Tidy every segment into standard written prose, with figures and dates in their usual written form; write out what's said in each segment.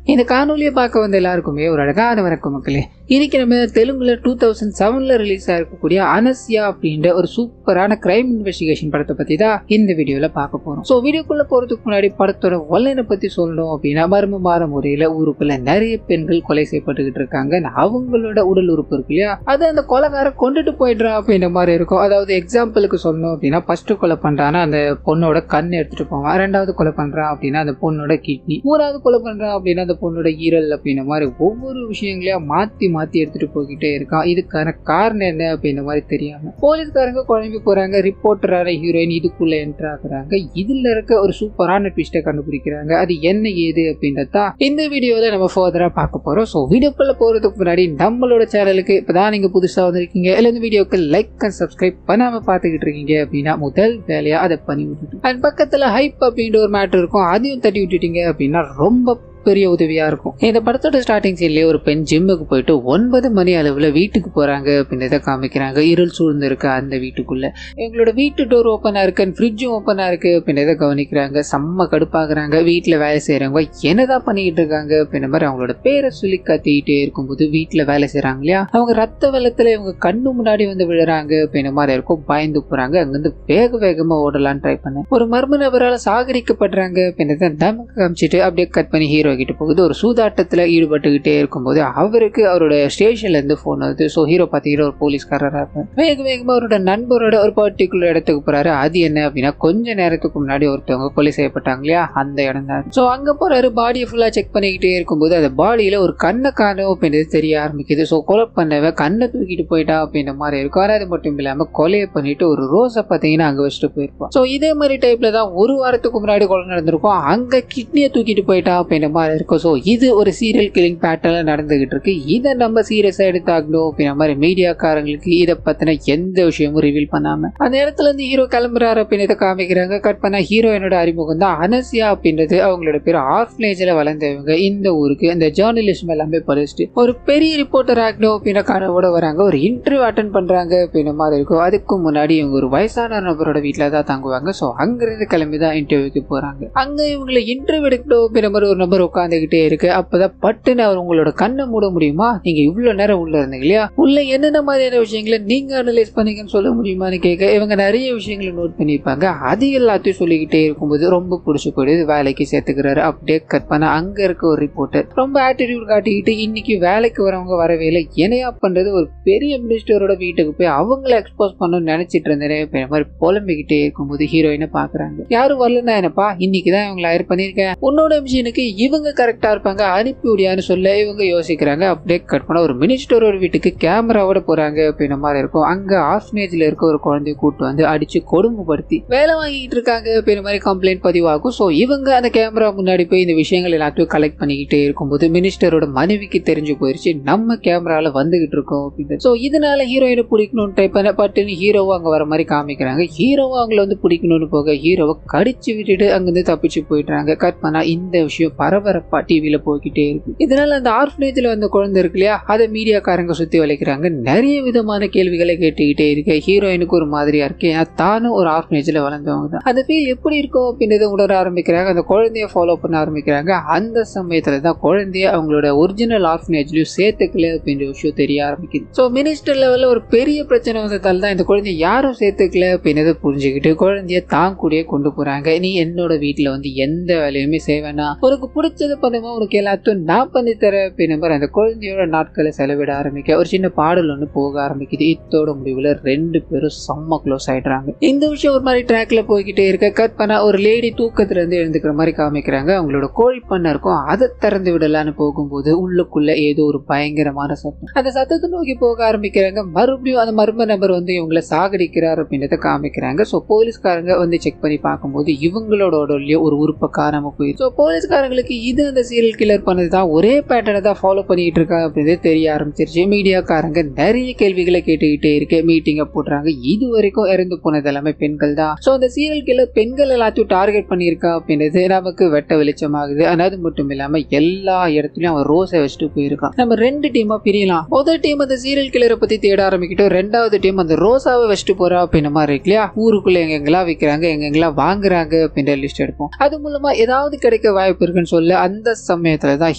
இந்த காணொலியை பார்க்க வந்த எல்லாருக்குமே ஒரு அழகான வணக்கம் மக்களே. இன்னைக்கு நம்ம தெலுங்குல 2007 ரிலீஸ் ஆயிருக்கக்கூடிய அனஸ்யா அப்படின்ற ஒரு சூப்பரான கிரைம் இன்வெஸ்டிகேஷன் படத்தை பத்தி தான் இந்த வீடியோல பார்க்க போறோம். ஸோ வீடியோக்குள்ள போறதுக்கு முன்னாடி படத்தோட ஒன்லைனை பத்தி சொல்லணும் அப்படின்னா, மர்மமான முறையில ஊருக்குள்ள நிறைய பெண்கள் கொலை செய்யப்பட்டுக்கிட்டு இருக்காங்க. அவங்களோட உடல் உறுப்பு இருக்கு இல்லையா, அது அந்த கொலைகார கொண்டுட்டு போயிடுறா அப்படின்ற மாதிரி இருக்கும். அதாவது எக்ஸாம்பிளுக்கு சொல்லணும் அப்படின்னா, ஃபர்ஸ்ட் கொலை பண்றான்னா அந்த பொண்ணோட கண் எடுத்துட்டு போவான், ரெண்டாவது கொலை பண்றான் அப்படின்னா அந்த பொண்ணோட கிட்னி, மூணாவது கொலை பண்றான் அப்படின்னா அந்த பொண்ணோட ஈரல் அப்படின்ற மாதிரி ஒவ்வொரு விஷயங்களையும் மாத்தி எடுத்துட்டு போய்கிட்டே இருக்கான். இதுக்கான காரணம் என்ன அப்படின்ற மாதிரி தெரியாம போலீஸ்காரங்க குழம்பி போறாங்க. ரிப்போர்ட்டரான ஹீரோயின் இதுக்குள்ள என்டர் ஆகுறாங்க. இதுல இருக்க ஒரு சூப்பரான ட்விஸ்டை கண்டுபிடிக்கிறாங்க. அது என்ன ஏது அப்படின்றதா இந்த வீடியோல நம்ம ஃபர்தரா பார்க்க போறோம். ஸோ வீடியோக்குள்ள போறதுக்கு முன்னாடி நம்மளோட சேனலுக்கு இப்பதான் நீங்க புதுசா வந்திருக்கீங்க, இல்ல இந்த வீடியோக்கு லைக் அண்ட் சப்ஸ்கிரைப் பண்ணாம பாத்துக்கிட்டு இருக்கீங்க அப்படின்னா முதல் வேலையா அதை பண்ணி விட்டுட்டு அண்ட் பக்கத்துல ஹைப் அப்படின்ற ஒரு மேட்டர் இருக்கும், அதையும் தட்டி விட்டுட்டீங்க அப்படின்னா ரொம்ப பெரிய உதவியா இருக்கும். இந்த படத்தோட ஸ்டார்டிங் சீன்லயே ஒரு பெண் ஜிம்முக்கு போயிட்டு 9 மணி அளவுல வீட்டுக்கு போறாங்க அப்படின்றத காமிக்கிறாங்க. இருள் சூழ்ந்து இருக்க அந்த வீட்டுக்குள்ள எங்களோட வீட்டு டோர் ஓப்பனா இருக்கு, ஃப்ரிட்ஜும் ஓப்பனா இருக்கு அப்படின்றத கவனிக்கிறாங்க. செம்ம கடுப்பாக்குறாங்க. வீட்டுல வேலை செய்யறவங்க என்னதான் பண்ணிக்கிட்டு இருக்காங்க அப்படின்ற மாதிரி அவங்களோட பேரை சொல்லி கத்திக்கிட்டே இருக்கும்போது வீட்டுல வேலை செய்யறாங்க இல்லையா, அவங்க ரத்த வெள்ளத்துல இவங்க கண்ணு முன்னாடி வந்து விழுறாங்க அப்படின்ற மாதிரி இருக்கும். பயந்து போறாங்க. அங்கிருந்து வேகமா ஓடலான்னு ட்ரை பண்ண ஒரு மர்ம நபரால சாகரிக்கப்படுறாங்க அப்படின்றத நமக்கு காமிச்சிட்டு அப்படியே கட் பண்ணி ஹீரோ கிட்ட போகுது. ஒரு சூதாட்டத்துல ஈடுபட்டுக்கிட்டே இருக்கும்போது அவருக்கு அவரோட ஸ்டேஷன்ல இருந்து போன் வருது. ஸோ ஹீரோ பார்த்தீங்கன்னா ஒரு போலீஸ்காரராக இருப்பார். வேகமா அவரோட நண்பரோட ஒரு பர்டிகுலர் இடத்துக்கு போறாரு. அது என்ன அப்படின்னா, கொஞ்ச நேரத்துக்கு முன்னாடி ஒருத்தவங்க கொலை செய்யப்பட்டாங்க இல்லையா, அந்த இடம் தான். ஸோ அங்க போறாரு. பாடியை ஃபுல்லா செக் பண்ணிக்கிட்டே இருக்கும்போது அந்த பாடியில ஒரு கண்ணை காணும் அப்படின்றது தெரிய ஆரம்பிக்குது. ஸோ கொலை பண்ணவ கண்ணை தூக்கிட்டு போயிட்டா அப்படின்ற மாதிரி இருக்கும். அது மட்டும் இல்லாம கொலையை பண்ணிட்டு ஒரு ரோஸை பார்த்தீங்கன்னா அங்க வச்சுட்டு போயிருப்பான். ஸோ இதே மாதிரி டைப்ல தான் ஒரு வாரத்துக்கு முன்னாடி கொலை நடந்திருக்கும். அங்க கிட்னியை தூக்கிட்டு போயிட்டா அப்படின்ற மாதிரி இருக்கும். ஸோ இது ஒரு சீரியல் கில்லிங் பேட்டர்ல நடந்துகிட்டு இருக்கு. இதை நம்ம சீரியஸா எடுத்தாகணும் அப்படின்ற மாதிரி மீடியாக்காரங்களுக்கு இதை பத்தின எந்த விஷயமும் ரிவீல் பண்ணாம அந்த இடத்துல இருந்து ஹீரோ கிளம்புறாரு அப்படின்னு காமிக்கிறாங்க. கட் பண்ண ஹீரோயினோட அறிமுகம் தான். அனஸ்யா அப்படின்றது அவங்களோட பேர். ஆர்ஃபனேஜ்ல வளர்ந்தவங்க. இந்த ஊருக்கு இந்த ஜேர்னலிஸ்ட் எல்லாமே படிச்சுட்டு ஒரு பெரிய ரிப்போர்ட்டர் ஆகணும் அப்படின்ற கனவோட வராங்க. ஒரு இன்டர்வியூ அட்டன் பண்றாங்க அப்படின்ற மாதிரி இருக்கும். அதுக்கு முன்னாடி இவங்க ஒரு வயசான நபரோட வீட்டுல தான் தங்குவாங்க. ஸோ அங்கிருந்து கிளம்பி தான் இன்டர்வியூக்கு போறாங்க. அங்க இவங்களை இன்டர்வியூ எடுக்கணும் அப்படின்ற மாதிரி ஒரு நபர் உட்காந்துக்கிட்டே இருக்கு. அப்பதான் பட்டுன்னு அவர் உங்களோட கண்ணை மூட முடியுமா, நீங்க இவ்வளவு நேரம் உள்ள இருந்தீங்க இல்லையா, உள்ள என்னென்ன மாதிரியான விஷயங்களை நீங்க அனலைஸ் பண்ணீங்கன்னு சொல்ல முடியுமான்னு கேட்க இவங்க நிறைய விஷயங்களை நோட் பண்ணியிருப்பாங்க. அது எல்லாத்தையும் சொல்லிக்கிட்டே இருக்கும்போது ரொம்ப பிடிச்சி போயிடுது. வேலைக்கு சேர்த்துக்கிறாரு. அப்படியே கட் பண்ண அங்க இருக்க ஒரு ரிப்போர்ட்டர் ரொம்ப ஆட்டிடியூட் காட்டிக்கிட்டு, இன்னைக்கு வேலைக்கு வரவங்க வரவே இல்லை, என்னையா பண்றது, ஒரு பெரிய மினிஸ்டரோட வீட்டுக்கு போய் அவங்கள எக்ஸ்போஸ் பண்ணணும்னு நினைச்சிட்டு இருந்தேன் மாதிரி புலம்பிக்கிட்டே இருக்கும்போது ஹீரோயினை பாக்குறாங்க. யாரும் வரலன்னா என்னப்பா, இன்னைக்குதான் இவங்களை ஹயர் பண்ணிருக்கேன், உன்னோட மிஷினுக்கு இவங்க கரெக்டா இருப்பாங்க, அனுப்பி விடியான்னு சொல்ல இவங்க யோசிக்கிறாங்க. அப்படியே கட் பண்ண ஒரு மினிஸ்டர் ஒரு வீட்டுக்கு கேமராவோட போறாங்க அப்படின்ற மாதிரி இருக்கும். அங்க ஆர்ஃபனேஜ்ல இருக்க ஒரு குழந்தைய கூட்டு வந்து அடிச்சு கொடுமைப்படுத்தி வேலை வாங்கிட்டு இருக்காங்க அப்படின்ற மாதிரி கம்ப்ளைண்ட் பதிவாகும். ஸோ இவங்க அந்த கேமரா முன்னாடி போய் இந்த விஷயங்கள் எல்லாத்தையும் கலெக்ட் பண்ணிக்கிட்டே இருக்கும்போது மினிஸ்டரோட மனைவிக்கு தெரிஞ்சு போயிருச்சு நம்ம கேமரால வந்துகிட்டு இருக்கோம் அப்படின்னு. ஸோ இதனால ஹீரோயினை பிடிக்கணும்னு டைப் பண்ண பட்டுன்னு ஹீரோவும் அங்க வர மாதிரி காமிக்கிறாங்க. ஹீரோவும் அவங்கள வந்து பிடிக்கணும்னு போக ஹீரோவை கடிச்சு விட்டுட்டு அங்கிருந்து தப்பிச்சு போயிடுறாங்க. கட் பண்ணா இந்த விஷயம் பரபரப்பா டிவியில போய்கிட்டே இருக்கு. இதனால அந்த ஆர்ஃபனேஜ்ல வந்த குழந்தை இருக்கு இல்லையா, அதை மீடியாக்காரங்க சுத்தி வளைக்கிறாங்க. நிறைய விதமான கேள்விகளை கேட்டுக்கிட்டே இருக்கு. ஹீரோயினுக்கு ஒரு மாதிரியா இருக்கு, ஏன்னா தானும் ஒரு ஆர்ஃபனேஜ்ல வளர்ந்தவங்க தான். அந்த ஃபீல் எப்படி இருக்கும் அப்படின்றத உணர ஆரம்பிக்கிறாங்க. அந்த குழந்தைய ஃபாலோ பண்ண ஆரம்பிக்கிறாங்க. அந்த சமயத்துல தான் குழந்தைய அவங்களோட ஒரிஜினல் ஆர்ஃபனேஜ்லயும் சேர்த்துக்கல அப்படின்ற விஷயம் தெரிய ஆரம்பிக்குது. ஸோ மினிஸ்டர் லெவல்ல ஒரு பெரிய பிரச்சனை வந்ததால தான் இந்த குழந்தைய யாரும் சேர்த்துக்கல அப்படின்றத புரிஞ்சுக்கிட்டு குழந்தைய தான் கூடயே கொண்டு போறாங்க. நீ என்னோட வீட்டுல வந்து எந்த வேலையுமே செய்வேனா, உனக்கு பிடிச்சது பண்ணுமா, உனக்கு எல்லாத்தையும் நான் பண்ணி தரேன் அப்படின்னு அந்த குழந்தையோட நாட்களை செலவிட ஆரம்பிக்க ஒரு சின்ன பாடல் ஒன்று போக ஆரம்பிக்குது. இதோட முடிவுல 2 பேரும் செம்ம க்ளோஸ் ஆயிடுறாங்க. இந்த விஷயம் ஒரு மாதிரி ட்ராக்ல போய்கிட்டே இருக்க கட் பண்ண ஒரு லேடி தூக்கத்துல இருந்து எழுந்துக்கிற மாதிரி காமிக்கிறாங்க. அவங்களோட கோழி பண்ண இருக்கும், அதை திறந்து விடலான்னு போகும்போது உள்ளுக்குள்ள ஏதோ ஒரு பயங்கரமான சத்தம். அந்த சத்தத்தை நோக்கி போக ஆரம்பிக்கிறாங்க. மறுபடியும் அந்த மர்ம நபர் வந்து இவங்களை சாகடிக்கிறார் அப்படின்றத காமிக்கிறாங்க. ஸோ போலீஸ்காரங்க வந்து செக் பண்ணி பார்க்கும்போது இவங்களோட உடல்லையே ஒரு உறுப்பை காணாம போயிருக்கு. ஸோ போலீஸ்காரங்களுக்கு இது அந்த சீரியல் கில்லர் பண்ணதுதான் ஒரே பேட்டர்னை தான் ஃபாலோ பண்ணிட்டு இருக்காங்க அப்படின்றது தெரிய ஆரம்பிச்சிருச்சு. மீடியாக்காரங்க நிறைய கேள்விகளை கேட்டுக்கிட்டே இருக்கு. மீட்டிங்க போடுறாங்க. இது வரைக்கும் இறந்து போனது எல்லாமே பெண்கள் தான். ஸோ அந்த சீரியல் கில்லர் பெண்கள் எல்லாத்தையும் டார்கெட் பண்ணியிருக்கா அப்படின்றது நமக்கு வெட்ட வெளிச்சமாகுது. அது மட்டும் இல்லாம எல்லா இடத்துலயும் அவன் ரோஸை வச்சுட்டு போயிருக்கான். நம்ம 2 டீமா பிரியலாம். முதல் டீம் அந்த சீரியல் கில்லரை பத்தி தேட ஆரம்பிக்கிட்டோம். 2வது டீம் அந்த ரோஸாவை வச்சுட்டு போறா அப்படின்ற மாதிரி இருக்கு இல்லையா, ஊருக்குள்ள எங்கெங்கெல்லாம் விற்கிறாங்க, எங்கெங்கெல்லாம் வாங்குறாங்க அப்படின்ற லிஸ்ட் எடுப்போம். அது மூலமா ஏதாவது கிடைக்க வாய்ப்பு இருக்குன்னு சொல்ல இருக்கும்ல, அந்த சமயத்துல தான்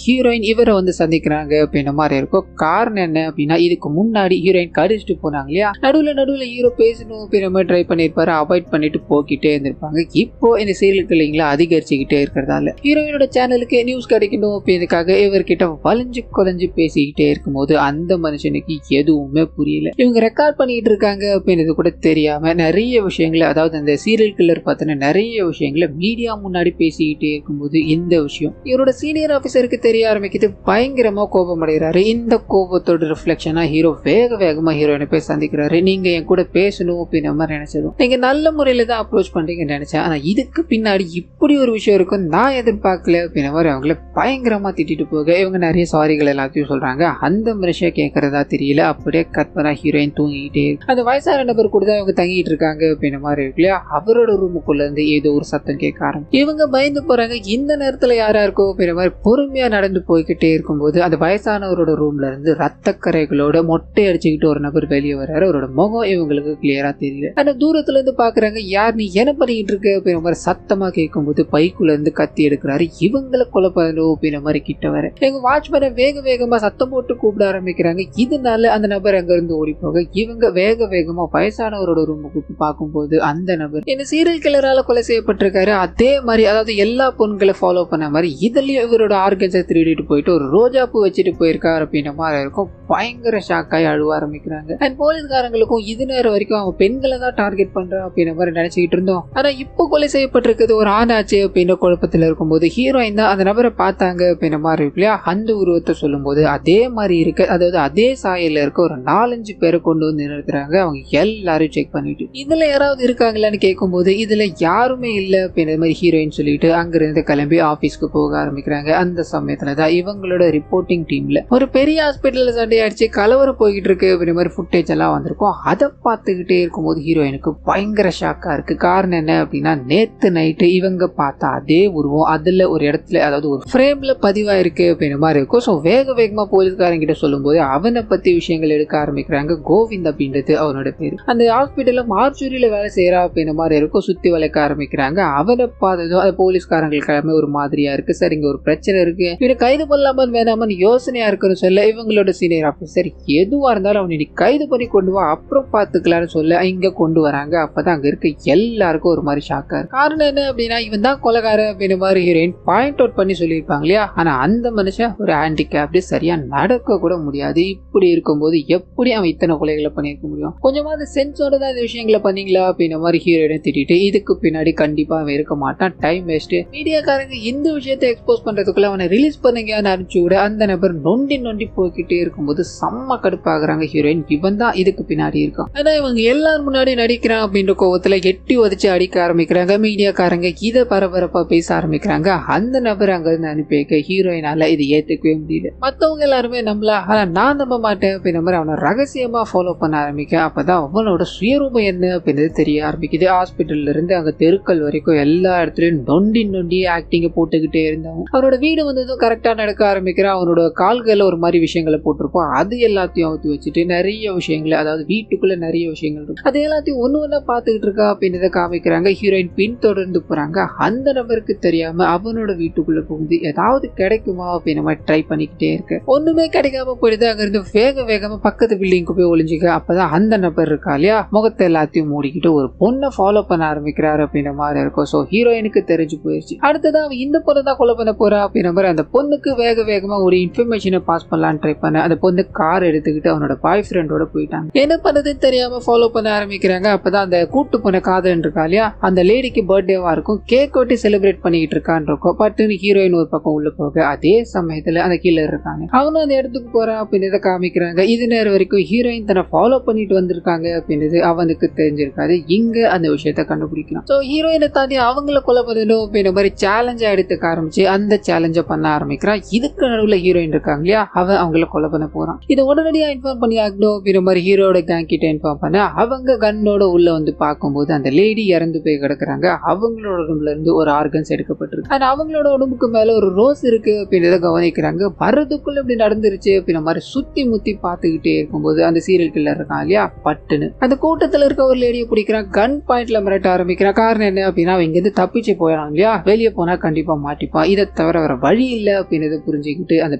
ஹீரோயின் இவரை வந்து சந்திக்கிறாங்க அப்படின்ற மாதிரி இருக்கும். காரணம் என்ன அப்படின்னா, இதுக்கு முன்னாடி ஹீரோயின் கடிச்சிட்டு போனாங்க இல்லையா, நடுவுல ஹீரோ பேசணும் அப்படின்ற மாதிரி ட்ரை பண்ணிருப்பாரு, அவாய்ட் பண்ணிட்டு போக்கிட்டே இருந்திருப்பாங்க. இப்போ இந்த சீரியல் கில்லிங்ல அதிகரிச்சுக்கிட்டே இருக்கிறதால ஹீரோயினோட சேனலுக்கு நியூஸ் கிடைக்கணும் அப்படின்றதுக்காக இவர்கிட்ட வளைஞ்சு குலைஞ்சு பேசிக்கிட்டே இருக்கும்போது அந்த மனுஷனுக்கு எதுவுமே புரியல. இவங்க ரெக்கார்ட் பண்ணிட்டு இருக்காங்க அப்படின்றது கூட தெரியாம நிறைய விஷயங்களை, அதாவது அந்த சீரியல் கில்லர் பார்த்தின நிறைய விஷயங்களை மீடியா முன்னாடி பேசிக்கிட்டே இருக்கும்போது இந்த விஷயம் இவரோட சீனியர் ஆபீசருக்கு தெரிய ஆரம்பிக்குது. பயங்கரமா கோபம் அடைகிறாரு. இந்த கோபத்தோட ரிஃப்ளெக்ஷனா ஹீரோ வேகமா ஹீரோயினை போய் சந்திக்கிறாரு. நீங்க என் கூட பேசணும் அப்படின்ற மாதிரி நினைச்சதும் நீங்க நல்ல முறையில தான் அப்ரோச் பண்றீங்கன்னு நினைச்சேன், ஆனா இதுக்கு பின்னாடி இப்படி ஒரு விஷயம் இருக்கும் நான் எதிர்பார்க்கல அப்படின்ற மாதிரி அவங்கள பயங்கரமா திட்டிட்டு போக இவங்க நிறைய சாரிகள் எல்லாத்தையும் சொல்றாங்க. அந்த மனுஷன் கேட்கறதா தெரியல. அப்படியே கற்பனா ஹீரோயின் தூங்கிக்கிட்டே அந்த வயசான நபர் கூட தான் இவங்க தங்கிட்டு இருக்காங்க அப்படின்ற மாதிரி இருக்கு இல்லையா. அவரோட ரூமுக்குள்ள இருந்து ஏதோ ஒரு சத்தம் கேட்க ஆரம்பிச்சு இவங்க பயந்து போறாங்க. இந்த நேரத்துல யாரா இருக்கோ அப்படின்ற மாதிரி பொறுமையா நடந்து போய்கிட்டே இருக்கும்போது அந்த வயசானவரோட ரூம்ல இருந்து ரத்த கரைகளோட மொட்டை அடிச்சுக்கிட்டு ஒரு நபர் வெளியே வர்றாரு. அவரோட முகம் இவங்களுக்கு கிளியரா தெரியல. ஆனா தூரத்துல இருந்து பாக்குறாங்க, யார் நீ என்ன பண்ணிக்கிட்டு இருக்க அப்படின்ற மாதிரி சத்தமா கேட்கும்போது பைக்குள்ள இருந்து கத்தி எடுக்கிறாரு. இவங்களை கொலை பண்ணணும் அப்படின்ற மாதிரி கிட்ட வர எங்க வாட்ச்மேனை வேகமா சத்தம் போட்டு கூப்பிட ஆரம்பிக்கிறாங்க. இதனால அந்த நபர் அங்க இருந்து ஓடி போக இவங்க வேகமா வயசானவரோட ரூமுக்கு பார்க்கும்போது அந்த நபர் என்ன சீரியல் கில்லரால கொலை செய்யப்பட்டிருக்காரு. அதே மாதிரி அதாவது எல்லா பொண்களை ஃபாலோ பண்ண மாதிரி இதுலயும் இவரோட ஆர்கன்ஸை திருடிட்டு போயிட்டு ஒரு ரோஜா பூ வச்சுட்டு போயிருக்காரு அப்படின்ற மாதிரி இருக்கும். பயங்கர ஷாக்காய் அழுவ ஆரம்பிக்கிறாங்க. அண்ட் போலீஸ்காரங்களுக்கும் இது நேரம் வரைக்கும் அவங்க பெண்களை தான் டார்கெட் பண்றோம் அப்படின்ற மாதிரி நினைச்சுக்கிட்டு இருந்தோம். ஆனா இப்போ கொலை செய்யப்பட்டிருக்கிறது ஒரு ஆணாச்சு அப்படின்ற குழப்பத்தில் இருக்கும்போது ஹீரோயின் தான் அந்த நபரை பார்த்தாங்க அப்படின்ற மாதிரி இருக்கு இல்லையா. அந்த உருவத்தை சொல்லும் போது அதே மாதிரி இருக்கு, அதாவது அதே சாயல்ல இருக்க ஒரு 4-5 பேரை கொண்டு வந்து நிறுத்துறாங்க. அவங்க எல்லாரும் செக் பண்ணிட்டு இதுல யாராவது இருக்காங்களான்னு கேட்கும்போது இதுல யாருமே இல்லை அப்படின்ற மாதிரி ஹீரோயின் சொல்லிட்டு அங்கிருந்து கிளம்பி ஆபீஸ்க்கு போக ஆரம்பிக்கிறாங்க. அந்த சமயத்துலதான் இவங்களோட ரிப்போர்ட்டிங் டீம்ல ஒரு பெரிய ஹாஸ்பிட்டல்ல சண்டையாடிச்சு கலவரம் போய்கிட்டு இருக்கு அப்படின்ற மாதிரி ஃபுட்டேஜ் எல்லாம் வந்திருக்கும். அதை பார்த்துக்கிட்டே இருக்கும்போது ஹீரோயினுக்கு பயங்கர ஷாக்கா இருக்கு. காரணம் என்ன அப்படின்னா, நேத்து நைட்டு இவங்க பார்த்தா அதே உருவம் அதுல ஒரு இடத்துல, அதாவது ஒரு ஃப்ரேம்ல பதிவாயிருக்கு அப்படின்ற மாதிரி இருக்கும். ஸோ வேகமா போலீஸ்காரங்க கிட்ட சொல்லும் போது அவனை பத்தி விஷயங்கள் எடுக்க ஆரம்பிக்கிறாங்க. கோவிந்த் அப்படின்றது அவனோட பேரு. அந்த ஹாஸ்பிட்டல்ல மார்ச்சுரியில வேலை செய்யறா அப்படின்ற மாதிரி இருக்கும். சுத்தி வளைக்க ஆரம்பிக்கிறாங்க. அவனை பார்த்ததும் அது போலீஸ்காரங்களுக்கு எல்லாமே ஒரு மாதிரியா இருக்கு. சார் இங்க ஒரு பிரச்சனை இருக்கு, இவனை கைது பண்ணலாமா வேணாமான்னு யோசனையா இருக்குன்னு சொல்ல இவங்களோட சீனியர் ஆபீசர் எதுவா இருந்தாலும் அவனை கைது பண்ணி கொண்டு வா, அப்புறம் பாத்துக்கலாம்னு சொல்ல இங்க கொண்டு வராங்க. அப்பதான் அங்க இருக்க எல்லாருக்கும் ஒரு மாதிரி ஷாக்கா இருக்கு. காரணம் என்ன அப்படின்னா, இவன் தான் கொலைகாரன் அப்படின்ற மாதிரி ஹீரோயின் பாயிண்ட் அவுட் பண்ணி சொல்லியிருப்பாங்க இல்லையா. ஆனா அந்த மனுஷன் ஒரு ஹேண்டிகேப்டு, சரியா நடக்க கூட முடியாது. இப்படி இருக்கும்போது எப்படி அவன் இத்தனை கொலைகளை பண்ணிருக்க முடியும்? கொஞ்சமாவது சென்ஸோட தான் இந்த விஷயங்களை பண்ணீங்களா அப்படின்ற மாதிரி ஹீரோயினை திட்டிட்டு இதுக்கு பின்னாடி கண்டிப்பா அவன் இருக்க மாட்டான், டைம் வேஸ்ட். மீடியாக்காரங்க இந்த விஷயத்தை எக்ஸ்போஸ் பண்றதுக்குள்ள அவனை ரிலீஸ் பண்ணுங்கன்னு அனுப்பிச்சு விட அந்த நபர் நொண்டி போய்கிட்டே இருக்கும்போது செம்ம கடுப்பாகிறாங்க ஹீரோயின். இவன் தான் இதுக்கு பின்னாடி இருக்கான். ஆனா இவங்க எல்லாரும் முன்னாடி நடிக்கிறான் அப்படின்ற கோவத்துல எட்டி உதச்சு அடிக்க ஆரம்பிக்கிறாங்க. மீடியாக்காரங்க இதை பரபரப்பா பேச ஆரம்பிக்கிறாங்க. அந்த நபர் அங்க இருந்து அனுப்பி வைக்க ஹீரோயினால இது ஏத்துக்கவே முடியல. மத்தவங்க எல்லாருமே நம்பல, ஆனா நான் நம்ப மாட்டேன் அப்படின்ற மாதிரி அவனை ரகசியமா ஃபாலோ பண்ண ஆரம்பிக்க அப்பதான் அவனோட சுயரூபம் என்ன அப்படின்றது தெரிய ஆரம்பிக்குது. ஹாஸ்பிட்டல்ல இருந்து அங்க தெருக்கள் வரைக்கும் எல்லா இடத்துலயும் நொண்டி ஆக்டிங்க போட்டுக்கிட்டே இருந்தாங்க. அவரோட வீடு வந்ததும் கரெக்டா நடக்க ஆரம்பிக்கிறான். அவனோட கால்கள்ல ஒரு மாதிரி விஷயங்களை போட்டிருப்போம். அது எல்லாத்தையும் அவுத்து வச்சுட்டு நிறைய விஷயங்களை, அதாவது வீட்டுக்குள்ள நிறைய விஷயங்கள் இருக்கு, அது எல்லாத்தையும் ஒண்ணு பார்த்துக்கிட்டு இருக்கா அப்படின்றத காமிக்கிறாங்க. ஹீரோயின் பின் தொடர்ந்து போறாங்க. அந்த நபருக்கு தெரியாம அவனோட வீட்டுக்குள்ள புகுந்து ஏதாவது கிடைக்குமா அப்படின்ற மாதிரி ட்ரை பண்ணிக்கிட்டே இருக்கு. ஒண்ணுமே கிடைக்காம போயிடுது. அங்க இருந்து வேகமா பக்கத்து பில்டிங்க்கு போய் ஒளிஞ்சுக்க. அப்பதான் அந்த நபர் இருக்கா இல்லையா, முகத்தை எல்லாத்தையும் மூடிக்கிட்டு ஒரு பொண்ணை ஃபாலோ பண்ண ஆரம்பிக்கிறாரு அப்படின்ற மாதிரி இருக்கும். ஸோ ஹீரோயினுக்கு தெரிஞ்சு போயிடுச்சு. அடுத்ததான் இந்த பொண்ணை தான் கொலை பண்ண போறா அப்படின்ற மாதிரி அந்த பொண்ணுக்கு வேகமா ஒரு இன்ஃபர்மேஷனை பாஸ் பண்ணலான்னு ட்ரை பண்ண அந்த பொண்ணு கார் எடுத்துக்கிட்டு அவனோட பாய் ஃப்ரெண்டோட போயிட்டாங்க. என்ன பண்ணதுன்னு தெரியாம ஃபாலோ பண்ண ஆரம்பிக்கிறாங்க. அப்பதான் அந்த கூட்டு போன காதலன் இருக்கா இல்லையா, அந்த லேடிக்கு பர்த்டேவா இருக்கும், கேக் வெட்டி செலிப்ரேட் பண்ணிக்கிட்டு இருக்கான்னு இருக்கும். பட்டுன்னு ஹீரோயின் ஒரு பக்கம் உள்ள போக அதே சமயத்துல அந்த கில்லர் இருக்காங்க. அவனும் அந்த இடத்துக்கு போறா அப்படின்றத காமிக்கிறாங்க. இது நேரம் வரைக்கும் ஹீரோயின் தன்னை ஃபாலோ பண்ணிட்டு வந்திருக்காங்க அப்படின்றது அவனுக்கு தெரிஞ்சிருக்காது. இங்க அந்த விஷயத்த கண்டுபிடிக்கலாம். ஸோ ஹீரோயினை தாண்டி அவங்கள கொலை பண்ணணும் அப்படின்ற மாதிரி சேலஞ்சா எடுத்துக்க ஆரம்பிச்சு அந்த சேலஞ்சை பண்ண ஆரம்பிக்கிறான். இதுக்கு நடுவில் ஹீரோயின் இருக்காங்க இல்லையா, அவன் அவங்கள கொலை பண்ண போறான். இதை உடனடியா இன்ஃபார்ம் பண்ணி ஆகணும் அப்படின்ற மாதிரி ஹீரோட கேங் கிட்ட இன்ஃபார்ம் பண்ண அவங்க கன்னோட உள்ள வந்து பார்க்கும்போது அந்த லேடி இறந்து போய் கிடக்குறாங்க. அவங்களோட உடம்புல இருந்து ஒரு ஆர்கன்ஸ் எடுக்கப்பட்டிருக்கு. ஆனா அவங்களோட உடம்புக்கு மேல ஒரு ரோஸ் இருக்கு அப்படின்றத கவனிக்கிறாங்க. வர்றதுக்குள்ள இப்படி நடந்துருச்சு அப்படின்ற மாதிரி சுத்தி முத்தி பார்த்துக்கிட்டே இருக்கும்போது அந்த சீரியல் கில்லர் இருக்கான் இல்லையா, பட்டுன்னு அந்த கூட்டத்துல இருக்க ஒரு லேடியை பிடிக்கிறான். கன் பாயிண்ட்ல மிரட்ட ஆரம்பிக்கிறான். காரணம் என்ன அப்படின்னா, அவங்க இருந்து தப்பிச்சு போயிடறாங்க இல்லையா, வெளியே போனா கண்டிப்பா மாட்டிப்பான். இருப்பான். இதை தவிர வர வழி இல்லை அப்படின்றத புரிஞ்சுக்கிட்டு அந்த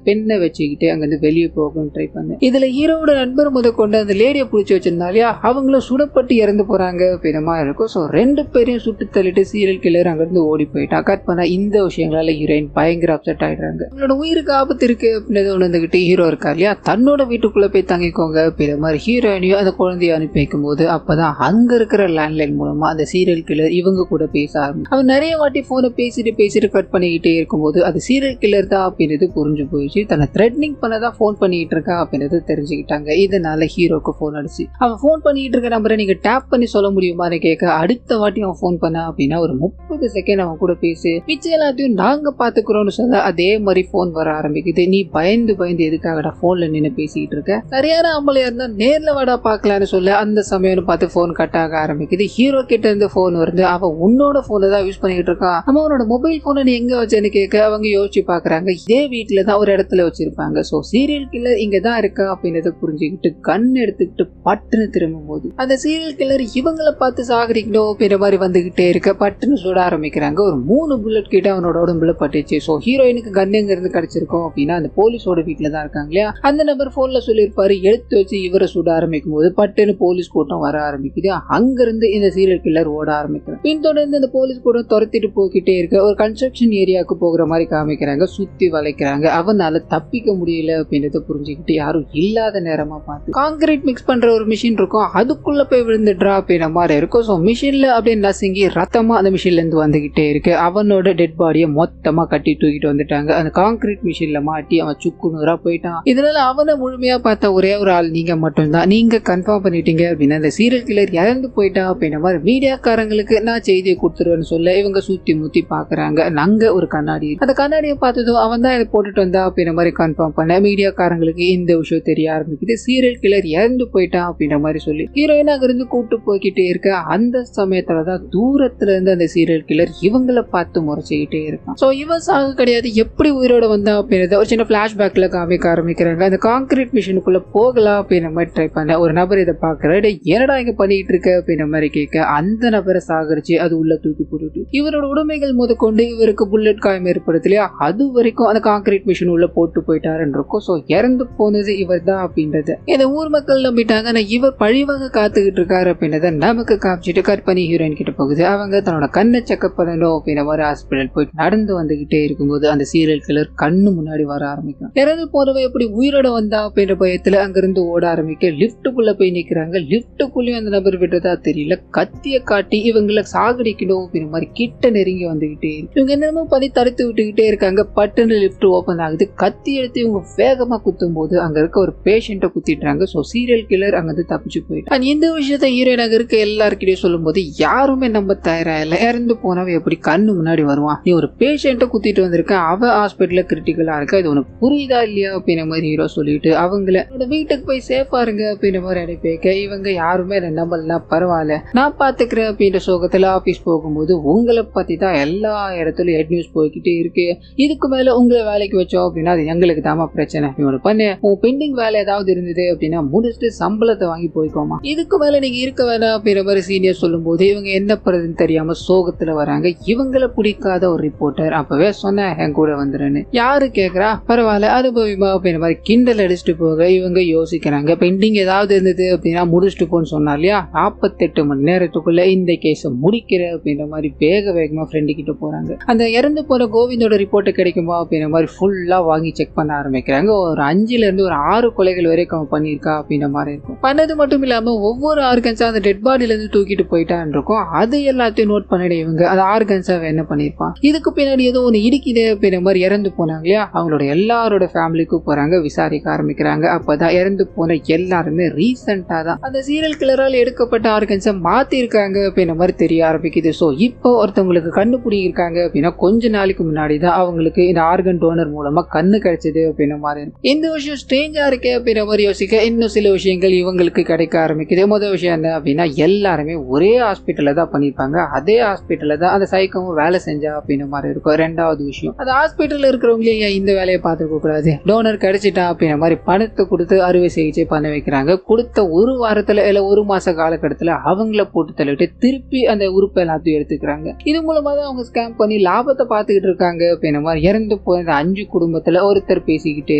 பெண்ணை வச்சுக்கிட்டு அங்கிருந்து வெளியே போகணும்னு ட்ரை பண்ணு. இதுல ஹீரோவோட நண்பர் கொண்டு அந்த லேடியை பிடிச்சி வச்சிருந்தாலியா, அவங்களும் சுடப்பட்டு இறந்து போறாங்க அப்படின்ற மாதிரி இருக்கும். ஸோ 2 பேரையும் சுட்டு தள்ளிட்டு சீரியல் கில்லர் அங்கிருந்து ஓடி போயிட்டா. கட் பண்ணா இந்த விஷயங்களால ஹீரோயின் பயங்கர அப்செட் ஆயிடுறாங்க. அவங்களோட உயிருக்கு ஆபத்து இருக்கு அப்படின்றத உணர்ந்துகிட்டு ஹீரோ இருக்கா இல்லையா, தன்னோட வீட்டுக்குள்ள போய் தங்கிக்கோங்க அப்படின்ற மாதிரி ஹீரோயினையும் அந்த குழந்தைய அனுப்பி வைக்கும் போது அப்பதான் அங்க இருக்கிற லேண்ட்லைன் மூலமா அந்த சீரியல் கில்லர் இவங்க கூட பேச ஆரம்பிச்சு. அவன் நிறைய வாட்டி போனை பேசிட்டு கட் பண்ணிக்கிட்டே இருக்கும்போது அது சீரியல் கில்லர் தான் அப்படின்றது புரிஞ்சு போயிடுச்சு. தன்னை த்ரெட்னிங் பண்ணதான் போன் பண்ணிட்டு இருக்கா அப்படின்றது தெரிஞ்சுக்கிட்டாங்க. இதனால ஹீரோக்கு போன் அடிச்சு அவன் போன் பண்ணிட்டு இருக்க நம்பரை நீங்க டேப் பண்ணி சொல்ல முடியுமான்னு கேட்க, அடுத்த வாட்டி அவன் போன் பண்ண அப்படின்னா ஒரு 30 செகண்ட் அவன் கூட பேசு, மிச்சம் எல்லாத்தையும் நாங்க பாத்துக்கிறோம்னு சொல்ல அதே மாதிரி போன் வர ஆரம்பிக்குது. நீ பயந்து எதுக்காகடா போன்ல நின்று பேசிட்டு இருக்க, சரியான ஆம்பளையா இருந்தா நேர்ல வாடா பாக்கலான்னு சொல்ல அந்த சமயம் பார்த்து போன் கட் ஆக ஆரம்பிக்குது. ஹீரோ கிட்ட இருந்து போன் வருது. அவன் உன்னோட போனை தான் யூஸ் பண்ணிட்டு இருக்கான், அவனோட மொபைல் போனை நீ எங்க வச்சேன்னு கேட்க அவங்க யோசிச்சு பாக்குறாங்க. இதே வீட்டுல தான் ஒரு இடத்துல வச்சிருப்பாங்க. சோ சீரியல் கில்லர் இங்க தான் இருக்கா அப்படின்றத புரிஞ்சுக்கிட்டு கண் எடுத்துக்கிட்டு பட்டுன்னு திரும்பும் போது அந்த சீரியல் கில்லர் இவங்களை பார்த்து சாகரிக்கணும் அப்படின்ற மாதிரி வந்துகிட்டே இருக்க பட்டுன்னு சுட ஆரம்பிக்கிறாங்க. ஒரு 3 புல்லட் கிட்ட அவனோட உடம்புல பட்டுச்சு. சோ ஹீரோயினுக்கு கன் எங்க இருந்து கிடைச்சிருக்கும் அப்படின்னா அந்த போலீஸோட வீட்டுல தான் இருக்காங்க இல்லையா, அந்த நபர் போன்ல சொல்லியிருப்பாரு. எடுத்து வச்சு இவரை சுட ஆரம்பிக்கும் போது பட்டுன்னு போலீஸ் கூட்டம் வர ஆரம்பிக்குது. அங்கிருந்து இந்த சீரியல் கில்லர் ஓட ஆரம்பிக்கிறான். பின்தொடர்ந்து இந்த போலீஸ் கூட்டம் துரத்திட்டு போய்கிட்டே இருக்க ஒரு கன்ஸ்ட்ரக்ஷன் ஏரியாவுக்கு போகிற மாதிரி காமிக்கிறாங்க. சுத்தி வளைக்கிறாங்க. அவனால தப்பிக்க முடியல அப்படின்றத புரிஞ்சுக்கிட்டு யாரும் இல்லாத நேரமா பார்த்து கான்கிரீட் மிக்ஸ் பண்ற ஒரு மிஷின் இருக்கும், அதுக்குள்ள போய் விழுந்துடுறா அப்படின்ற மாதிரி இருக்கும். ஸோ மிஷின்ல அப்படியே நசுங்கி ரத்தமா அந்த மிஷின்ல இருந்து வந்துகிட்டே இருக்கு. அவனோட டெட் பாடியை மொத்தமா கட்டி தூக்கிட்டு வந்துட்டாங்க. அந்த கான்கிரீட் மிஷின்ல மாட்டி அவன் சுக்குநூறா போயிட்டான். இதனால அவனை முழுமையா பார்த்த ஒரே ஒரு ஆள் நீங்க மட்டும்தான். நீங்க கன்ஃபார்ம் பண்ணிட்டீங்க அப்படின்னா அந்த சீரியல் கில்லர் இறந்து போயிட்டா அப்படின்ற மாதிரி மீடியாக்காரங்களுக்கு நான் செய்தியை கொடுத்துருவேன்னு சொல்ல இவங்க சுத்தி முத்தி பாக்குறாங்க. அங்க ஒரு கண்ணாடி, அந்த கண்ணாடியை பார்த்ததும் அவன் தான் இதை போட்டுட்டு வந்தா அப்படின்ற மாதிரி கன்ஃபார்ம் பண்ண மீடியாக்காரங்களுக்கு இந்த விஷயம் தெரிய ஆரம்பிக்குது. சீரியல் கில்லர் இறந்து போயிட்டான் அப்படின்ற மாதிரி சொல்லி ஹீரோயின் அங்க இருந்து கூட்டு போய்கிட்டே இருக்க அந்த சமயத்துலதான் தூரத்துல இருந்து அந்த சீரியல் கில்லர் இவங்களை பார்த்து முறைச்சிக்கிட்டே இருக்கான். சோ இவன் சாக கிடையாது, எப்படி உயிரோட வந்தான் அப்படின்றத ஒரு சின்ன பிளாஷ்பேக்ல காமிக்க ஆரம்பிக்கிறாங்க. அந்த கான்கிரீட் மிஷினுக்குள்ள போகலாம் அப்படின்ற மாதிரி ட்ரை பண்ண ஒரு நபர் இதை பாக்குற, என்னடா இங்க பண்ணிட்டு இருக்க அப்படின்ற மாதிரி கேட்க அந்த நபரை சாகரிச்சு அது உள்ள தூக்கி போட்டுட்டு இவரோட உடைமைகள் முதற்கொண்டு இவருக்கு புல்லட் காயம் ஏற்படுத்தலையா அது வரைக்கும் அந்த கான்கிரீட் மிஷின் உள்ள போட்டு போயிட்டாருன்னு இருக்கும். சோ இறந்து போனது இவர் தான் அப்படின்றத இந்த ஊர் மக்கள் நம்பிட்டாங்க. இவர் பழிவாக காத்துக்கிட்டு இருக்காரு அப்படின்றத நமக்கு காமிச்சிட்டு கட் பண்ணி ஹீரோயின் கிட்ட போகுது. அவங்க தன்னோட கண்ணை செக்அப் பண்ணணும் அப்படின்ற மாதிரி ஹாஸ்பிட்டல் போயிட்டு நடந்து வந்துகிட்டே இருக்கும்போது அந்த சீரியல் கில்லர் கண்ணு முன்னாடி வர ஆரம்பிக்கும். இறந்து போனவ எப்படி உயிரோட வந்தா அப்படின்ற பயத்துல அங்கிருந்து ஓட ஆரம்பிக்க லிப்டுக்குள்ள போய் நிக்கிறாங்க. லிப்டுக்குள்ளயும் அந்த நபர் விடுறதா தெரியல, கத்திய காட்டி இவங்களை சாகடிக்கணும் அப்படின்ற மாதிரி கிட்ட நெருங்கி வந்துகிட்டே இவங்க என்னமோ பண்ணி தடுத்து விட்டுக்கிட்டே இருக்காங்க. பட்டுன்னு லிப்ட் ஓபன் ஆகுது. கத்தி எடுத்து இவங்க வேகமா குத்தும் போது அங்க இருக்க ஒரு பேஷண்ட்டை குத்திடுறாங்க. சோ சீரியல் கில்லர் அங்கிருந்து தப்பிச்சு போயிட்டு இந்த விஷயத்த ஹீரோயின் அங்க இருக்க எல்லாருக்கிட்டையும் சொல்லும் போது யாருமே நம்ப தயாரா இல்ல. இறந்து போனவ எப்படி கண்ணு முன்னாடி வருவான், நீ ஒரு பேஷண்ட்டை குத்திட்டு வந்திருக்க, அவ ஹாஸ்பிட்டல்ல கிரிட்டிக்கலா இருக்க, இது உனக்கு புரியுதா இல்லையா அப்படின்ற மாதிரி ஹீரோ சொல்லிட்டு அவங்கள வீட்டுக்கு போய் சேஃபா இருங்க அப்படின்ற மாதிரி அனுப்பிக்க இவங்க யாருமே நம்பலாம். பரவாயில்ல நான் பாத்துக்கிறேன் அப்படின்ற சோகத்துல ஆபீஸ் போகும்போது உங்களை பத்தி தான் எல்லா இடத்துலயும் ஹெட் நியூஸ் போய்கிட்டே இருக்கு, இதுக்கு மேல உங்களை வேலைக்கு வச்சோம் அப்படின்னா அது எங்களுக்கு தாமா பிரச்சனை, இவனோட பண்ணு உன் பெண்டிங் வேலை ஏதாவது இருந்தது அப்படின்னா முடிச்சுட்டு சம்பளத்தை வாங்கி போய்க்கோமா, இதுக்கு மேல நீங்க இருக்க வேணாம் அப்படின்ற மாதிரி சீனியர் சொல்லும் போது இவங்க என்ன பண்றதுன்னு தெரியாம சோகத்துல வராங்க. இவங்களை பிடிக்காத ஒரு ரிப்போர்ட்டர் அப்பவே சொன்ன என் கூட வந்துருன்னு யாரு கேக்குறா, பரவாயில்ல அனுபவிமா அப்படின்ற மாதிரி கிண்டல் அடிச்சுட்டு போக இவங்க யோசிக்கிறாங்க. பெண்டிங் ஏதாவது இருந்தது அப்படின்னா முடிச்சுட்டு போன்னு சொன்னா இல்லையா, 48 மணி நேரத்துக்குள்ள இந்த கேஸை முடிக்கிற அப்படின்ற மாதிரி வேகமா ஃப்ரெண்டு கிட்ட போறாங்க. அந்த இறந்து போற கோவிந்தோட ரிப்போர்ட் கிடைக்குமா அப்படின்ற மாதிரி ஃபுல்லா வாங்கி செக் பண்ண ஆரம்பிக்கிறாங்க. ஒரு 5ல இருந்து ஒரு 6 கொலைகள் வரைக்கும் அவன் பண்ணியிருக்கா அப்படின்ற மாதிரி இருக்கும். பண்ணது மட்டும் இல்லாம ஒவ்வொரு ஆர்கன்ஸா அந்த டெட் பாடியில இருந்து தூக்கிட்டு போயிட்டான் இருக்கும். அது எல்லாத்தையும் நோட் பண்ணிட இவங்க அந்த ஆர்கன்ஸா என்ன பண்ணிருப்பான், இதுக்கு பின்னாடி ஏதோ ஒன்று இடிக்குது அப்படின்ற மாதிரி இறந்து போனாங்க இல்லையா, அவங்களோட எல்லாரோட ஃபேமிலிக்கும் போறாங்க, விசாரிக்க ஆரம்பிக்கிறாங்க. அப்பதான் இறந்து போன எல்லாருமே ரீசெண்டா தான் அந்த சீரியல் கில்லரால் எடுக்கப்பட்ட ஆர்கன்ஸை மாத்தி இருக்காங்க அப்படின்ற மாதிரி தெரிய ஆரம்பிக்குது. ஸோ இப்போ ஒருத்தவங்களுக்கு கண்ணு பிடிங்கிருக்காங்க அப்படின்னா கொஞ்ச நாளைக்கு முன்னாடி தான் அவங்களுக்கு இந்த ஆர்கன் டோனர் மூலமா கண்ணு கிடைச்சது அப்படின்ற மாதிரி இருக்கும். இந்த விஷயம் ஸ்ட்ரேஞ்சா இருக்கே அப்படின்ற மாதிரி யோசிக்க இன்னும் சில விஷயங்கள் இவங்களுக்கு கிடைக்க ஆரம்பிக்குது. முதல் விஷயம் என்ன அப்படின்னா எல்லாருமே ஒரே ஹாஸ்பிட்டல்ல தான் பண்ணிருப்பாங்க, அதே ஹாஸ்பிட்டல்ல தான் அந்த சைக்கமும் வேலை செஞ்சா அப்படின்ற மாதிரி இருக்கும். ரெண்டாவது விஷயம் அந்த ஹாஸ்பிட்டல்ல இருக்கிறவங்களே ஏன் இந்த வேலையை பார்த்துக்க கூடாது, டோனர் கிடைச்சிட்டா அப்படின்ற மாதிரி பணத்தை கொடுத்து அறுவை சிகிச்சை பண்ண வைக்கிறாங்க. கொடுத்த ஒரு வாரத்துல இல்ல ஒரு மாச காலகட்டத்துல அவங்கள போட்டு தள்ளிட்டு திருப்பி அந்த உறுப்பை எல்லாத்தையும் எடுத்துக்கிறாங்க. இது மூலமா தான் அவங்க ஸ்கேம் பண்ணி லாபத்தை பார்த்து பார்த்துக்கிட்டு இருக்காங்க அப்படின்ற மாதிரி இறந்து போய் அந்த 5 குடும்பத்துல ஒருத்தர் பேசிக்கிட்டே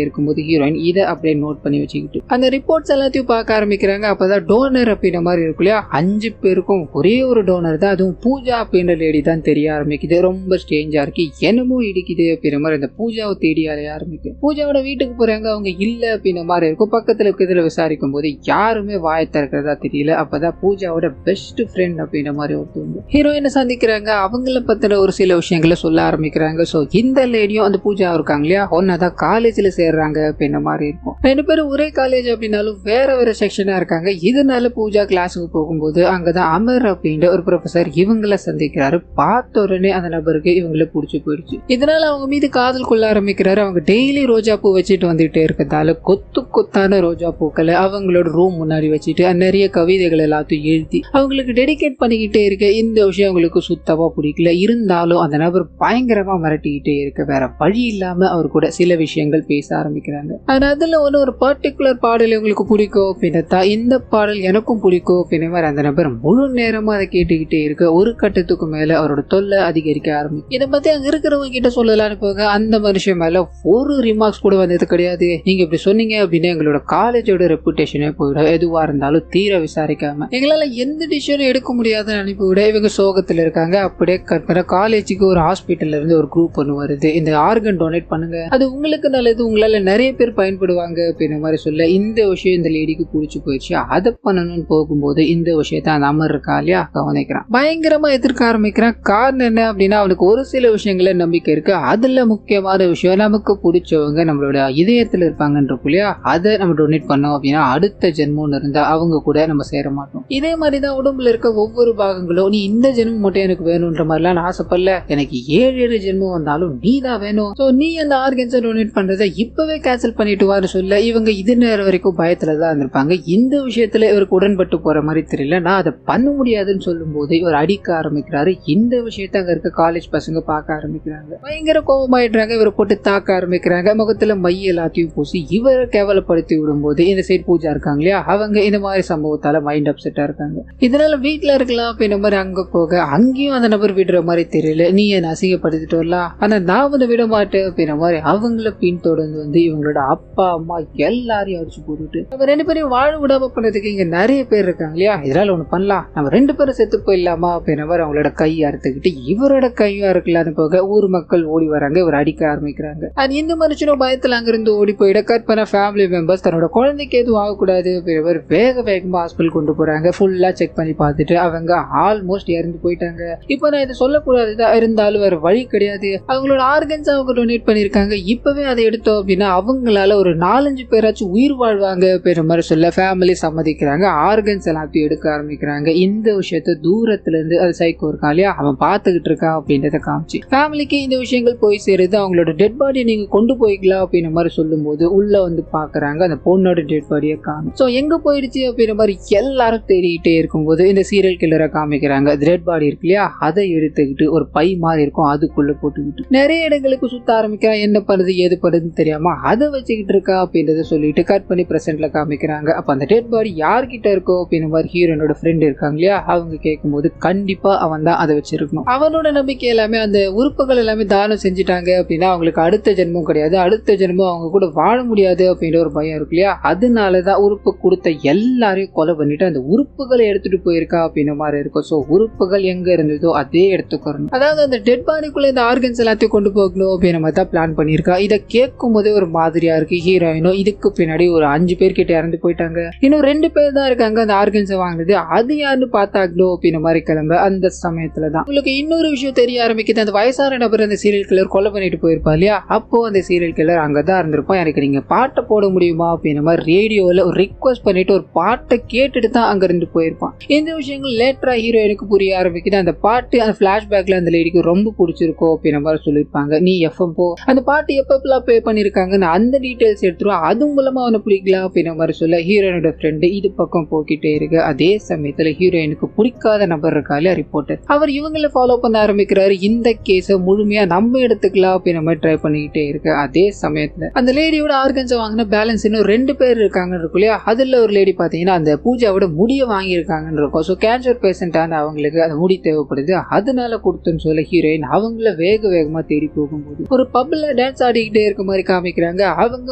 இருக்கும்போது ஹீரோயின் இதை அப்படியே நோட் பண்ணி வச்சுக்கிட்டு அந்த ரிப்போர்ட்ஸ் எல்லாத்தையும் பார்க்க ஆரம்பிக்கிறாங்க. அப்பதான் டோனர் அப்படின்ற மாதிரி இருக்கு இல்லையா, 5 பேருக்கும் ஒரே ஒரு டோனர் தான், அதுவும் பூஜா அப்படின்ற லேடி தான் தெரிய ஆரம்பிக்குது. ரொம்ப ஸ்ட்ரேஞ்சா இருக்கு, என்னமோ இடிக்குது அப்படின்ற மாதிரி அந்த பூஜாவை தேடி அலைய ஆரம்பிக்கும். பூஜாவோட வீட்டுக்கு போறாங்க, அவங்க இல்ல அப்படின்ற மாதிரி இருக்கும். பக்கத்துல இருக்கிறதுல விசாரிக்கும் போது யாருமே வாயை திறக்கிறதா தெரியல. அப்பதான் பூஜாவோட பெஸ்ட் ஃப்ரெண்ட் அப்படின்ற மாதிரி ஒருத்தவங்க ஹீரோயினை சந்திக்கிறாங்க. அவங்கள பத்தின ஒரு சில விஷயங்களை சொல்ல ஆரம்பிக்கிறாங்க. ஸோ இந்த லேடியும் அந்த பூஜா இருக்காங்க இல்லையா, ஒன்னாதான் காலேஜ்ல சேர்றாங்க அப்படின்ற மாதிரி இருக்கும். 2 பேரும் ஒரே காலேஜ் அப்படின்னாலும் வேற வேற செக்ஷனா இருக்காங்க. இதனால பூஜா கிளாஸுக்கு போகும்போது அங்கதான் அமர் அப்படின்ற ஒரு ப்ரொஃபசர் இவங்களை சந்திக்கிறாரு. பார்த்த உடனே அந்த நபருக்கு இவங்களை பிடிச்சி போயிடுச்சு. இதனால அவங்க மீது காதல் கொள்ள ஆரம்பிக்கிறாரு. அவங்க டெய்லி ரோஜா பூ வச்சுட்டு வந்துட்டே இருக்கிறதால கொத்து கொத்தான ரோஜா பூக்களை அவங்களோட ரூம் முன்னாடி வச்சுட்டு நிறைய கவிதைகள் எல்லாத்தையும் எழுதி அவங்களுக்கு டெடிகேட் பண்ணிக்கிட்டே இருக்க. இந்த விஷயம் அவங்களுக்கு சுத்தமா பிடிக்கல. இருந்தாலும் அந்த நபர் பயங்கரமா மிரட்டிக்கிட்டே இருக்க. வேற வழி இல்லாம அவர் கூட சில விஷயங்கள் பேச ஆரம்பிக்கிறாங்க. அதுல ஒரு பர்டிகுலர் பாடல் உங்களுக்கு பிடிக்கும் அப்படின்னா இந்த பாடல் எனக்கும் பிடிக்கும் அப்படின்ற அந்த நபர் முழு நேரமா அதை கேட்டுக்கிட்டே இருக்க. ஒரு கட்டத்துக்கு மேல அவரோட தொல்லை அதிகரிக்க ஆரம்பிக்கும். இதை பத்தி அங்க இருக்கிறவங்க கிட்ட சொல்லலான்னு போக அந்த மனுஷன் மேல ஒரு ரிமார்க்ஸ் கூட வந்தது கிடையாது. நீங்க இப்படி சொன்னீங்க அப்படின்னா எங்களோட காலேஜோட ரெப்புடேஷனே போயிடும், எதுவா இருந்தாலும் தீர விசாரிக்காம எங்களால எந்த டிசிஷனும் எடுக்க முடியாதுன்னு அனுப்பி விட இவங்க சோகத்துல இருக்காங்க. அப்படியே கற்பனை காலேஜுக்கு ஒரு ஹாஸ்பிட்டல்ல இருந்து ஒரு குரூப் ஒன்று வருது, இந்த ஆர்கன் டொனேட் பண்ணுங்க, அது உங்களுக்கு நல்லது, உங்களால நிறைய பேர் பயன்படுவாங்க அப்படின்ற மாதிரி சொல்ல இந்த விஷயம் இந்த லேடிக்கு பிடிச்சி போயிடுச்சு. அதை பண்ணணும்னு போகும்போது இந்த விஷயத்த அந்த அமர் இருக்கா இல்லையா கவனிக்கிறான். பயங்கரமா எதிர்க்க ஆரம்பிக்கிறான். காரணம் என்ன அப்படின்னா அவனுக்கு ஒரு சில விஷயங்கள நம்பிக்கை இருக்கு. அதுல முக்கியமான விஷயம் நமக்கு பிடிச்சவங்க நம்மளோட இதயத்துல இருப்பாங்கன்ற இல்லையா, அதை நம்ம டொனேட் பண்ணோம் அப்படின்னா அடுத்த ஜென்மம்னு இருந்தா அவங்க கூட நம்ம சேர மாட்டோம். இதே மாதிரிதான் உடம்புல இருக்க ஒவ்வொரு பாகங்களும் நீ இந்த ஜென்மம் மட்டும் எனக்கு வேணும்ன்ற மாதிரிலாம் நான் ஆசைப்படல, எனக்கு 7 ஜென்மம் வந்தாலும் நீ தான் வேணும், ஸோ நீ அந்த ஆர்கன்ஸை டொனேட் பண்றதை இப்பவே கேன்சல் பண்ணிட்டு வான்னு சொல்ல இவங்க இது நேரம் வரைக்கும் பயத்துல தான் இருந்திருப்பாங்க. இந்த விஷயத்துல இவருக்கு உடன்பட்டு போற மாதிரி தெரியல. நான் அதை பண்ண முடியாதுன்னு சொல்லும் போது இவர் அடிக்க ஆரம்பிக்கிறாரு. இந்த விஷயத்த அங்க இருக்க காலேஜ் பசங்க பார்க்க ஆரம்பிக்கிறாங்க. பயங்கர கோபமாயிடுறாங்க. இவரை போட்டு தாக்க ஆரம்பிக்கிறாங்க. முகத்துல மை எல்லாத்தையும் பூசி இவரை கேவலப்படுத்தி விடும்போது இந்த சைட் பூஜா இருக்காங்க இல்லையா, அவங்க இந்த மாதிரி சம்பவத்தால மைண்ட் அப்செட்டா இருக்காங்க. இதனால வீட்டுல இருக்கலாம் அப்படின்ற மாதிரி அங்க போக அங்கேயும் அந்த நபர் விடுற மாதிரி தெரியல. நீ என்ன அசிங்கப்படுத்திட்டு வரலாம், ஆனா நான் வந்து விட மாட்டேன் அப்படின்ற மாதிரி அவங்கள பின்தொடர்ந்து வந்து இவங்களோட அப்பா அம்மா எல்லாரையும் அடிச்சு போட்டுட்டு நம்ம 2 பேரையும் வாழ விடாம பண்ணதுக்கு இங்க நிறைய பேர் இருக்காங்க இல்லையா, இதனால ஒண்ணு பண்ணலாம், நம்ம 2 பேரும் செத்து போயிடலாமா அப்படின்ற மாதிரி அவங்களோட கையை அறுத்துக்கிட்டு இவரோட கையும் அறுக்கலான்னு போக ஊர் மக்கள் ஓடி வராங்க. இவர் அடிக்க ஆரம்பிக்கிறாங்க. அது இந்த மனுஷனும் பயத்துல அங்கிருந்து ஓடி போயிட கற்பனை ஃபேமிலி மெம்பர்ஸ் தன்னோட குழந்தைக்கு எதுவும் ஆகக்கூடாது அப்படின்ற வேக வேகமா ஹாஸ்பிட்டல் கொண்டு போறாங்க. ஃபுல்லா செக் பண்ணி பார்த்துட்டு அவங்க ஆல்மோஸ்ட் இறந்து போயிட்டாங்க. இப்போ நான் இதை சொல்லக்கூடாதுதான், இருந்தாலும் வேற வழி கிடையாது. அவங்களோட ஆர்கன்ஸ் அவங்க டொனேட் பண்ணிருக்காங்க. இப்பவே அதை எடுத்தோம் அப்படின்னா அவங்களால ஒரு 4-5 பேராச்சும் உயிர் வாழ்வாங்க அப்படின்ற மாதிரி சொல்ல ஃபேமிலி சம்மதிக்கிறாங்க. ஆர்கன்ஸ் எல்லாத்தையும் எடுக்க ஆரம்பிக்கிறாங்க. இந்த விஷயத்த தூரத்துல இருந்து அது சைக்கோ இருக்கான் இல்லையா அவன் பார்த்துக்கிட்டு இருக்கான் அப்படின்றத காமிச்சு ஃபேமிலிக்கு இந்த விஷயங்கள் போய் சேருது. அவங்களோட டெட் பாடியை நீங்க கொண்டு போய்க்கலாம் அப்படின்ற மாதிரி சொல்லும் போது உள்ள வந்து பாக்குறாங்க அந்த பொண்ணோட டெட் பாடியை காணும். ஸோ எங்க போயிடுச்சு அப்படின்ற மாதிரி எல்லாரும் தேடிக்கிட்டே இருக்கும்போது இந்த சீரியல் கில்லரை காமிக்கிறாங்க. டெட் பாடி இருக்கு இல்லையா அதை எடுத்துக்கிட்டு ஒரு பை மாதிரி இருக்கும் அதுக்குள்ள போட்டுக்கிட்டு நிறைய இடங்களுக்கு சுத்த ஆரம்பிக்கிறா. என்ன பண்ணுது எது பண்ணுதுன்னு தெரியாம அதை வச்சுக்கிட்டு இருக்கா அப்படின்றத சொல்லிட்டு கட் பண்ணி பிரசன்ட்ல காமிக்கிறாங்க. அப்ப அந்த டெட் பாடி யார்கிட்ட இருக்கோ அப்படின்ற மாதிரி ஹீரோனோட ஃப்ரெண்ட் இருக்காங்க இல்லையா அவங்க கேட்கும்போது கண்டிப்பா அவன் தான் அதை வச்சிருக்கணும். அவனோட நம்பிக்கை எல்லாமே அந்த உறுப்புகள் எல்லாமே தானம் செஞ்சுட்டாங்க அப்படின்னா அவங்களுக்கு அடுத்த ஜென்மம் கிடையாது, அடுத்த ஜென்மம் அவங்க கூட வாழ முடியாது அப்படின்ற ஒரு பயம் இருக்கு இல்லையா, அதனாலதான் உறுப்பு கொடுத்த எல்லாரையும் கொலை பண்ணிட்டு அந்த உறுப்புகளை எடுத்துட்டு போயிருக்கா அப்படின்ற மாதிரி இருக்கும். ஸோ உறுப்புகள் எங்க இருந்ததோ அதே எடுத்துக்கணும். அதாவது அந்த டெட் பாடிக்குள்ள இந்த ஆர்கன்ஸ் எல்லாத்தையும் கொண்டு போகணும் அப்படின்ற மாதிரி தான் பிளான் பண்ணியிருக்கா. இதை கேட்கும் போதே ஒரு மாதிரியா இருக்கு. ஹீரோயினும் இதுக்கு பின்னாடி ஒரு 5 பேர்கிட்ட இறந்து போயிட்டாங்க, இன்னும் 2 பேர் தான் இருக்காங்க அந்த ஆர்கன்ஸை வாங்கினது, அது யாருன்னு பார்த்தாங்களோ அப்படின்ற மாதிரி கிளம்ப அந்த சமயத்துல தான் உங்களுக்கு இன்னொரு விஷயம் தெரிய ஆரம்பிக்குது. அந்த வயசான நபர் அந்த சீரியல் கில்லர் கொலை பண்ணிட்டு போயிருப்பா இல்லையா, அப்போ அந்த சீரியல் கில்லர் அங்கதான் இருந்திருப்போம். எனக்கு நீங்க பாட்டை போட முடியுமா அப்படின்ற மாதிரி ரேடியோல ஒரு ரிக்வஸ்ட் பண்ணிட்டு ஒரு பாட்டை கேட்டுட்டு தான் அங்க இருந்து போயிருப்பான். இந்த விஷயங்கள் லேட்டரா ஹீரோயினுக்கு புரிய ஆரம்பிக்குது. அந்த பாட்டு அந்த பிளாஷ்பேக்ல அந்த லேடிக்கு ரொம்ப பிடிச்சிருக்கோம் அப்படின்ற மாதிரி சொல்லியிருப்பாங்க. நீ எஃப்எம் போ, அந்த பாட்டு எப்பப்பெல்லாம் ப்ளே பண்ணிருக்காங்கன்னு அந்த டீடைல்ஸ் எடுத்துருவோம், அது மூலமா அவனை பிடிக்கலாம் அப்படின்ற மாதிரி சொல்ல ஹீரோயினோட ஃப்ரெண்டு இது பக்கம் போக்கிட்டே இருக்கு. அதே சமயத்துல ஹீரோயினுக்கு பிடிக்காத நபர் இருக்கால ரிப்போர்ட்டர், அவர் இவங்களை ஃபாலோ பண்ண ஆரம்பிக்கிறாரு. இந்த கேஸை முழுமையா நம்ம எடுத்துக்கலாம் அப்படின்ற மாதிரி ட்ரை பண்ணிக்கிட்டே இருக்கு. அதே சமயத்துல அந்த லேடியோட ஆர்கன்ஸை வாங்கின பேலன்ஸ் இன்னும் 2 பேர் இருக்காங்கன்னு இருக்கும் இல்லையா, அதுல ஒரு லேடி பாத்தீங்கன்னா அந்த பூஜாவோட முடிய வாங்கியிருக்காங்கன்னு இருக்கும். ஸோ கேன்சர் பேஷண்டான அவங்களுக்கு அந்த முடி தேவைப்படுது, அதனால கொடுத்துன்னு சொல்ல ஹீரோயின் அவங்க கிரவுண்ட்ல வேகமா தேடி போகும்போது ஒரு பப்ல டான்ஸ் ஆடிக்கிட்டே இருக்க மாதிரி காமிக்கிறாங்க. அவங்க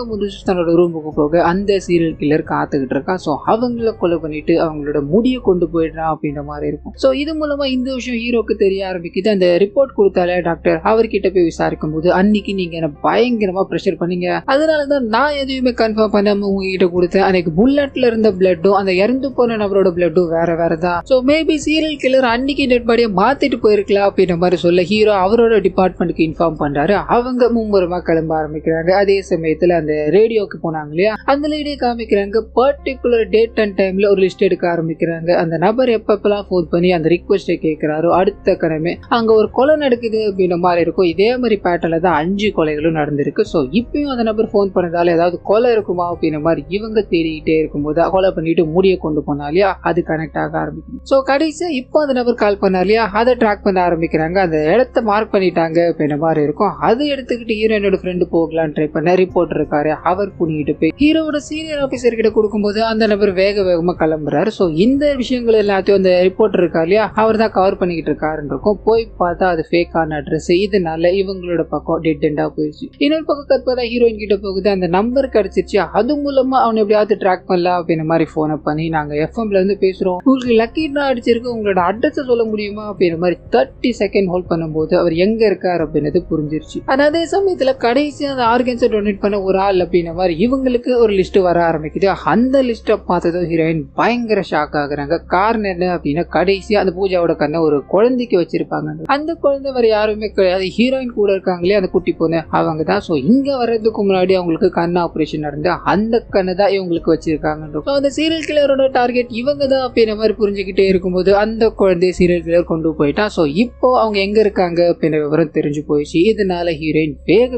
முடிச்சு தன்னோட ரூமுக்கு போக அந்த சீரியல் கில்லர் காத்துக்கிட்டு இருக்கா. ஸோ அவங்கள கொலை பண்ணிட்டு அவங்களோட முடியை கொண்டு போயிடுறான் அப்படின்ற மாதிரி இருக்கும். ஸோ இது மூலமா இந்த விஷயம் ஹீரோக்கு தெரிய ஆரம்பிக்குது. அந்த ரிப்போர்ட் கொடுத்தாலே டாக்டர் அவர்கிட்ட போய் விசாரிக்கும் போது அன்னைக்கு நீங்க என்ன பயங்கரமா ப்ரெஷர் பண்ணீங்க, அதனாலதான் நான் எதுவுமே கன்ஃபார்ம் பண்ணாம உங்ககிட்ட கொடுத்தேன். அன்னைக்கு புல்லட்ல இருந்த பிளட்டும் அந்த இறந்து போன நபரோட பிளட்டும் வேற தான். ஸோ மேபி சீரியல் கில்லர் அன்னைக்கு டெட் பாடியை மாத்திட்டு போயிருக்கலாம் அப்படின்ற மாதிரி சொல்ல ஹீரோ அவரோட டிபார்ட்மெண்ட்டுக்கு இன்ஃபார்ம் பண்றாரு. அவங்க மும்முரமா கிளம்ப ஆரம்பிக்கிறாங்க. அதே சமயத்துல அந்த ரேடியோக்கு போனாங்க இல்லையா, அந்த லேடியை காமிக்கிறாங்க. பர்டிகுலர் டேட் அண்ட் டைம்ல ஒரு லிஸ்ட் எடுக்க ஆரம்பிக்கிறாங்க. அந்த நபர் எப்பப்பெல்லாம் ஃபோன் பண்ணி அந்த ரிக்வெஸ்ட்டை கேட்கிறாரோ அடுத்த கணமே அங்க ஒரு கொலை நடக்குது அப்படின்ற மாதிரி இருக்கும். இதே மாதிரி பேட்டர்ல தான் 5 கொலைகளும் நடந்திருக்கு. ஸோ இப்பயும் அந்த நபர் ஃபோன் பண்ணதால ஏதாவது கொலை இருக்குமா அப்படின்ற மாதிரி இவங்க தேடிக்கிட்டே இருக்கும்போது கொலை பண்ணிட்டு முடிய கொண்டு போனா இல்லையா, அது கனெக்ட் ஆக ஆரம்பிக்கும். ஸோ கடைசியா இப்போ அந்த நபர் கால் பண்ணா இல்லையா, அதை ட்ராக் பண்ண ஆரம்பிக்கிறாங்க. அந்த இடத்த மார்க் பண்ணிட்டாங்க அப்படின்ற மாதிரி இருக்கும். அது எடுத்துக்கிட்டு ஹீரோயினோட ஃப்ரெண்டு போகலான்னு ட்ரை பண்ண ரிப்போர்ட் இருக்காரு. அவர் புனிக்கிட்டு போய் ஹீரோட சீனியர் ஆஃபீஸர் கிட்ட கொடுக்கும்போது அந்த நபர் வேகமா கிளம்புறாரு. ஸோ இந்த விஷயங்கள் எல்லாத்தையும் அந்த ரிப்போர்ட் இருக்கா இல்லையா, அவர் தான் கவர் பண்ணிக்கிட்டு இருக்காருன்னு இருக்கும். போய் பார்த்தா அது ஃபேக்கான அட்ரஸ். இதனால இவங்களோட பக்கம் டெட் எண்டா போயிடுச்சு. இன்னொரு பக்கம் கற்பதா ஹீரோயின் கிட்ட போகுது. அந்த நம்பர் கிடைச்சிருச்சு. அது மூலமா அவனை எப்படியாவது ட்ராக் பண்ணலாம் அப்படின்ற மாதிரி போனை பண்ணி நாங்க எஃப்எம்ல இருந்து பேசுறோம், உங்களுக்கு லக்கி ட்ரா அடிச்சிருக்கு, உங்களோட அட்ரஸ் சொல்ல முடியுமா அப்படின்ற மாதிரி 30 செகண்ட் ஹோல்ட் பண்ணும்போது அவர் எங்க இருக்காரு அப்படின்றது புரிஞ்சிருச்சு. அதே சமயத்துல கடைசி அந்த ஆர்கன்ஸை டொனேட் பண்ண ஒரு ஆள் அப்படின்ற மாதிரி இவங்களுக்கு ஒரு லிஸ்ட் வர ஆரம்பிக்குது. அந்த லிஸ்ட்டை பார்த்ததும் ஹீரோயின் பயங்கர ஷாக் ஆகுறாங்க. காரணம் என்ன அப்படின்னா கடைசியா அந்த பூஜாவோட கண்ணை ஒரு குழந்தைக்கு வச்சிருப்பாங்க. அந்த குழந்தை வேற யாருமே கிடையாது, ஹீரோயின் கூட இருக்காங்களே அந்த குட்டி பொண்ணு, அவங்க தான். ஸோ இங்க வர்றதுக்கு முன்னாடி அவங்களுக்கு கண் ஆபரேஷன் நடந்து அந்த கண்ணை தான் இவங்களுக்கு வச்சிருக்காங்க. அந்த சீரியல் கில்லரோட டார்கெட் இவங்க தான் அப்படின்ற மாதிரி புரிஞ்சுக்கிட்டே இருக்கும்போது அந்த குழந்தைய சீரியல் கில்லர் கொண்டு போயிட்டான். ஸோ இப்போ அவங்க எங்க இருக்காங்க அப்படின்ற விவரம் தெரிஞ்சு போயிடுச்சு. இதனால ஹீரோயின்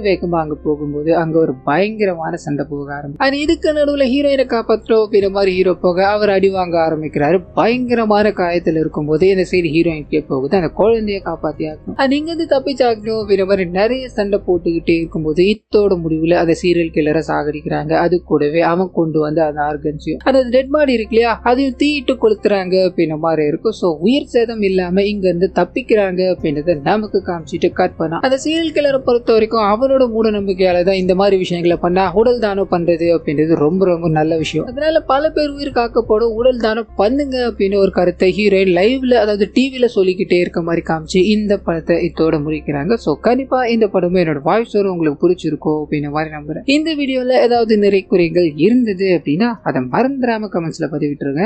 வேகமா அங்க போகும்போது அங்க ஒரு பயங்கரமான சண்டை போக ஆரம்பிச்சு. இதுக்கு நடுவில் ஹீரோயினை காப்பாற்றோம் அப்படின்ற மாதிரி ஹீரோ போக அவர் அடி வாங்க ஆரம்பிக்கிறாரு. பயங்கரமான காயத்தில் இருக்கும்போது இந்த சைடு ஹீரோயின் போகுது அந்த குழந்தைய காப்பாத்தி ஆகணும், நீங்க வந்து தப்பிச்சாகணும் அப்படின்ற மாதிரி நிறைய சண்டை போட்டுக்கிட்டே இருக்கும்போது இத்தோட முடிவுல அந்த சீரியல் கில்லரை சாகடிக்கிறாங்க. அது கூடவே அவன் கொண்டு வந்து அந்த ஆர்கன்ஸையும் அந்த டெட் பாடி இருக்கு இல்லையா அதையும் தீயிட்டு கொளுத்துறாங்க அப்படின்ற மாதிரி இருக்கும். ஸோ உயிர் சேதம் இல்லாம இங்க இருந்து தப்பிக்கிறாங்க அப்படின்றத நமக்கு காமிச்சிட்டு கட் பண்ணா. அந்த சீரியல் கில்லரை பொறுத்த வரைக்கும் அவனோட மூட நம்பிக்கையால தான் இந்த மாதிரி விஷயங்களை பண்ணா உடல் தானம் பண்றது அப்படின்றது ரொம்ப நல்ல விஷயம். அதனால பல பேர் உயிர் காக்கப்படும், உடல் தானம் பண்ணுங்க அப்படின்னு ஒரு கருத்தை ஹீரோயின் லைவ்ல அதாவது டிவில சொல்லிக்கிட்டே இருக்க மாதிரி காமிச்சு இந்த படத்தை இதோட முடிக்கிறாங்க. ஸோ கண்டிப்பா இந்த படமும் என்னோட வாய்ஸ் வரும் உங்களுக்கு பிடிச்சிருக்கோம் அப்படின்ற மாதிரி நம்புறேன். இந்த வீடியோல ஏதாவது நிறை குறைகள் இருந்தது அப்படின்னா அதை மறந்துடாம கமெண்ட்ஸ்ல பதிவிட்டுருங்க.